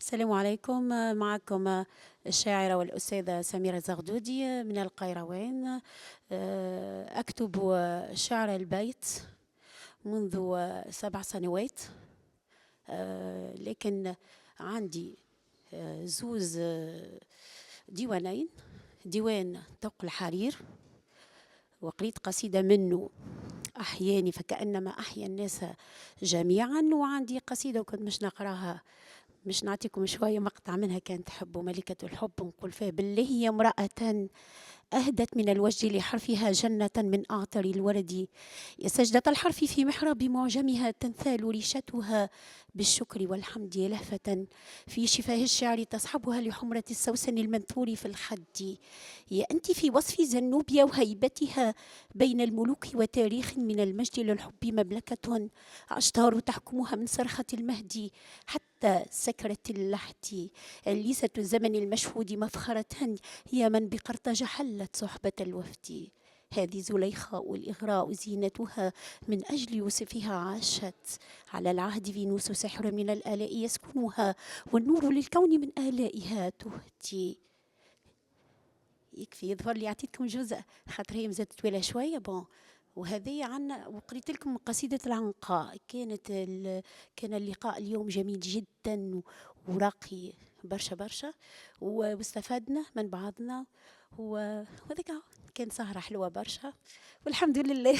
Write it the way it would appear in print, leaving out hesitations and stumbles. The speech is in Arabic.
السلام عليكم. معكم الشاعرة والأستاذة سميرة زغدودي من القيروان. أكتب شعر البيت منذ 7 سنوات. لكن عندي زوز ديوانين، ديوان طوق الحرير، وقريت قصيدة منه أحياني فكأنما أحيا الناس جميعا، وعندي قصيدة وكنت مش نقراها، مش نعطيكم شوية مقطع منها كان تحبوا ملكة الحب. نقول فيها: بالله هي امرأة أهدت من الوجد لحرفها جنة من أعطر الورد، يا سجدة الحرف في محراب معجمها تنثال ريشتها بالشكر والحمد لهفة في شفاه الشعر تصحبها لحمرة السوسن المنثور في الخد، يا أنت في وصف زنوبيا وهيبتها بين الملوك وتاريخ من المجد للحب مملكة أشطار تحكمها من صرخة المهدي حتى سكرة اللحد، ليست الزمن المشهود مفخرة هي من بقرطاج حلت صحبة الوفد، هذه زليخاء الإغراء زينتها من أجل يوسفها عاشت على العهد فينوس سحر من الآلاء يسكنها والنور للكون من آلائها تهدي. يكفي يظهر لي عطيتكم جزء خاطر هي مازالت طويلة شوية بون. وهذه عنا، وقريت لكم قصيدة العنقاء. كان اللقاء اليوم جميل جدا وراقي برشا برشا، واستفدنا من بعضنا وذاك كان سهرة حلوة برشا والحمد لله.